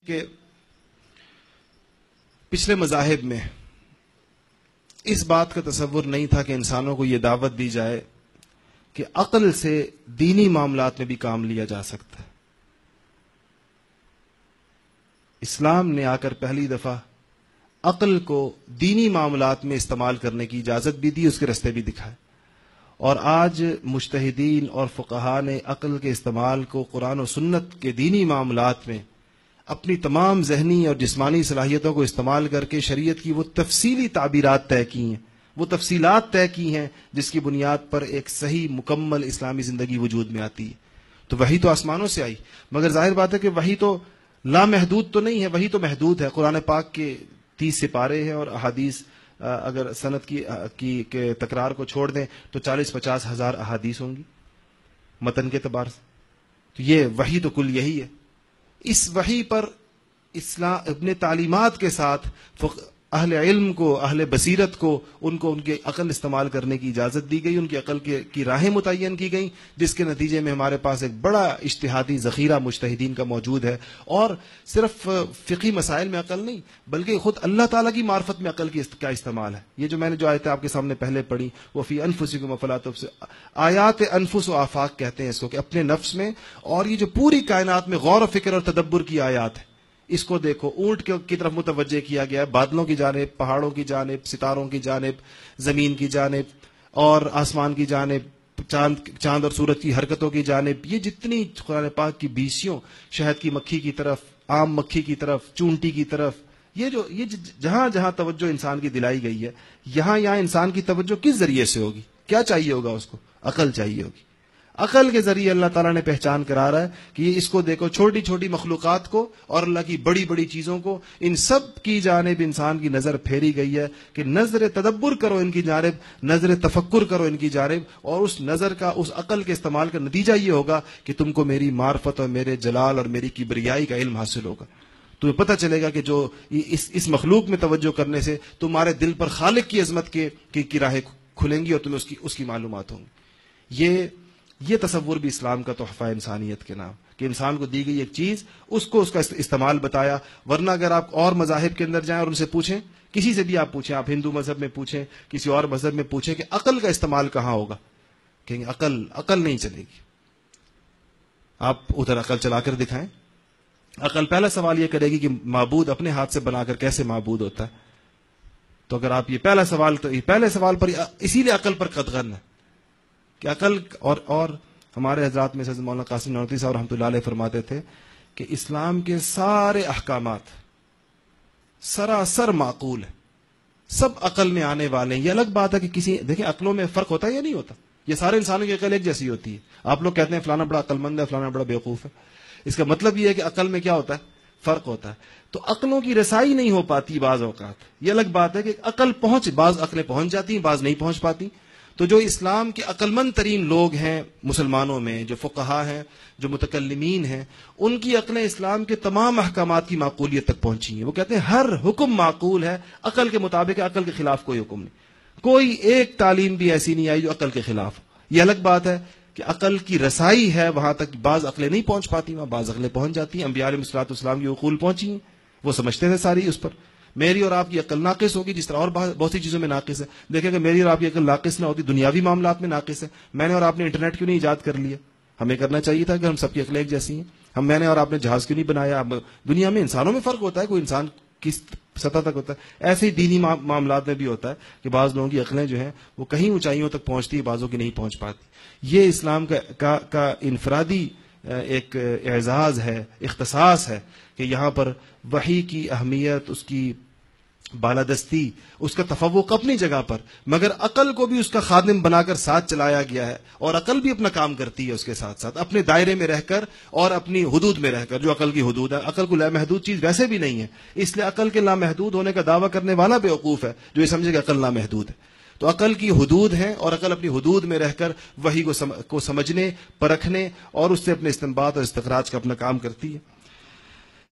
کہ پچھلے مذاہب میں اس بات کا تصور نہیں تھا کہ انسانوں کو یہ دعوت دی جائے کہ عقل سے دینی معاملات میں بھی کام لیا جا سکتا ہے. اسلام نے آ کر پہلی دفعہ عقل کو دینی معاملات میں استعمال کرنے کی اجازت بھی دی، اس کے رستے بھی دکھائے. اور آج مجتہدین اور فقہا نے عقل کے استعمال کو قرآن و سنت کے دینی معاملات میں اپنی تمام ذہنی اور جسمانی صلاحیتوں کو استعمال کر کے شریعت کی وہ تفصیلی تعبیرات طے کی ہیں، وہ تفصیلات طے کی ہیں جس کی بنیاد پر ایک صحیح مکمل اسلامی زندگی وجود میں آتی ہے. تو وحی تو آسمانوں سے آئی، مگر ظاہر بات ہے کہ وحی تو لامحدود تو نہیں ہے، وحی تو محدود ہے. قرآن پاک کے 30 سپارے ہیں اور احادیث اگر سند کی تکرار کو چھوڑ دیں تو 40-50 ہزار احادیث ہوں گی متن کے اعتبار سے. تو یہ وحی تو کل یہی ہے. اس وحی پر اسلام اپنے تعلیمات کے ساتھ اہل علم کو، اہل بصیرت کو ان کے عقل استعمال کرنے کی اجازت دی گئی، ان کی عقل کی راہیں متعین کی گئیں، جس کے نتیجے میں ہمارے پاس ایک بڑا اجتہادی ذخیرہ مجتہدین کا موجود ہے. اور صرف فقہی مسائل میں عقل نہیں بلکہ خود اللہ تعالیٰ کی معرفت میں عقل کا استعمال ہے. یہ جو میں نے جو آیتیں آپ کے سامنے پہلے پڑھی، وہ فی انفسکم افلا تبصرون، آیات انفس و آفاق کہتے ہیں اس کو، کہ اپنے نفس میں، اور یہ جو پوری کائنات میں غور و فکر اور تدبر کی آیات ہے. اس کو دیکھو، اونٹ کی طرف متوجہ کیا گیا ہے، بادلوں کی جانب، پہاڑوں کی جانب، ستاروں کی جانب، زمین کی جانب اور آسمان کی جانب، چاند اور سورج کی حرکتوں کی جانب. یہ جتنی قرآن پاک کی بیسیوں، شہد کی مکھی کی طرف، عام مکھی کی طرف، چونٹی کی طرف، یہ جہاں جہاں توجہ انسان کی دلائی گئی ہے، یہاں انسان کی توجہ کس ذریعے سے ہوگی؟ کیا چاہیے ہوگا اس کو؟ عقل چاہیے ہوگی. عقل کے ذریعے اللہ تعالیٰ نے پہچان کرا رہا ہے کہ یہ اس کو دیکھو، چھوٹی چھوٹی مخلوقات کو اور اللہ کی بڑی بڑی چیزوں کو، ان سب کی جانب انسان کی نظر پھیری گئی ہے کہ نظر تدبر کرو ان کی جانب، نظر تفکر کرو ان کی جانب، اور اس نظر کا، اس عقل کے استعمال کا نتیجہ یہ ہوگا کہ تم کو میری معرفت اور میرے جلال اور میری کبریائی کا علم حاصل ہوگا. تمہیں پتہ چلے گا کہ جو اس مخلوق میں توجہ کرنے سے تمہارے دل پر خالق کی عظمت کی راہیں کھلیں گی اور تمہیں اس کی معلومات ہوں گی. یہ تصور بھی اسلام کا تحفہ انسانیت کے نام، کہ انسان کو دی گئی ایک چیز، اس کو اس کا استعمال بتایا. ورنہ اگر آپ اور مذاہب کے اندر جائیں اور ان سے پوچھیں، کسی سے بھی آپ پوچھیں، آپ ہندو مذہب میں پوچھیں، کسی اور مذہب میں پوچھیں کہ عقل کا استعمال کہاں ہوگا، کہیں گے عقل نہیں چلے گی. آپ ادھر عقل چلا کر دکھائیں. عقل پہلا سوال یہ کرے گی کہ معبود اپنے ہاتھ سے بنا کر کیسے معبود ہوتا ہے. تو اگر آپ یہ پہلے سوال پر، اسی لیے عقل پر قطغن ہے کہ عقل. اور ہمارے حضرات میں سے مولانا قاسم نانوتوی صاحب رحمۃ اللہ علیہ فرماتے تھے کہ اسلام کے سارے احکامات سراسر معقول ہیں، سب عقل میں آنے والے ہیں. یہ الگ بات ہے کہ دیکھیں عقلوں میں فرق ہوتا ہے یا نہیں ہوتا؟ یہ سارے انسانوں کی عقل ایک جیسی ہوتی ہے. آپ لوگ کہتے ہیں فلانا بڑا عقل مند ہے، فلانا بڑا بیوقوف ہے. اس کا مطلب یہ ہے کہ عقل میں کیا ہوتا ہے؟ فرق ہوتا ہے. تو عقلوں کی رسائی نہیں ہو پاتی بعض اوقات. یہ الگ بات ہے کہ عقل بعض عقلیں پہنچ جاتی ہیں، بعض نہیں پہنچ پاتی. تو جو اسلام کے عقل مند ترین لوگ ہیں مسلمانوں میں، جو فقہا ہیں، جو متکلمین ہیں، ان کی عقلیں اسلام کے تمام احکامات کی معقولیت تک پہنچی ہیں. وہ کہتے ہیں ہر حکم معقول ہے، عقل کے مطابق ہے، عقل کے خلاف کوئی حکم نہیں. کوئی ایک تعلیم بھی ایسی نہیں آئی جو عقل کے خلاف ہو. یہ الگ بات ہے کہ عقل کی رسائی ہے وہاں تک، بعض عقلیں نہیں پہنچ پاتی، وہاں بعض عقلیں پہنچ جاتی ہیں. انبیاء علیہ الصلوۃ والسلام کی عقول پہنچی ہیں، وہ سمجھتے تھے ساری اس پر. میری اور آپ کی عقل ناقص ہوگی جس طرح اور بہت سی چیزوں میں ناقص ہے. دیکھیں کہ میری اور آپ کی عقل ناقص نہ ہوتی، دنیاوی معاملات میں ناقص ہے. میں نے اور آپ نے انٹرنیٹ کیوں نہیں ایجاد کر لیا؟ ہمیں کرنا چاہیے تھا کہ ہم سب کی عقلیں ایک جیسی ہیں. میں نے اور آپ نے جہاز کیوں نہیں بنایا؟ دنیا میں انسانوں میں فرق ہوتا ہے، کوئی انسان کس سطح تک ہوتا ہے. ایسے ہی دینی معاملات میں بھی ہوتا ہے کہ بعض لوگوں کی عقلیں جو ہیں وہ کہیں اونچائیوں تک پہنچتی ہیں، بعضوں کی نہیں پہنچ پاتی. یہ اسلام کا انفرادی ایک اعزاز ہے، اختصاص ہے کہ یہاں پر وحی کی اہمیت، اس کی بالادستی، اس کا تفوق اپنی جگہ پر، مگر عقل کو بھی اس کا خادم بنا کر ساتھ چلایا گیا ہے. اور عقل بھی اپنا کام کرتی ہے اس کے ساتھ ساتھ، اپنے دائرے میں رہ کر اور اپنی حدود میں رہ کر. جو عقل کی حدود ہے، عقل کو لامحدود چیز ویسے بھی نہیں ہے، اس لیے عقل کے لامحدود ہونے کا دعویٰ کرنے والا بیوقوف ہے جو یہ سمجھے کہ عقل لامحدود ہے. تو عقل کی حدود ہیں اور عقل اپنی حدود میں رہ کر وحی کو سمجھنے، پرکھنے اور اس سے اپنے استنباط اور استخراج کا اپنا کام کرتی ہے.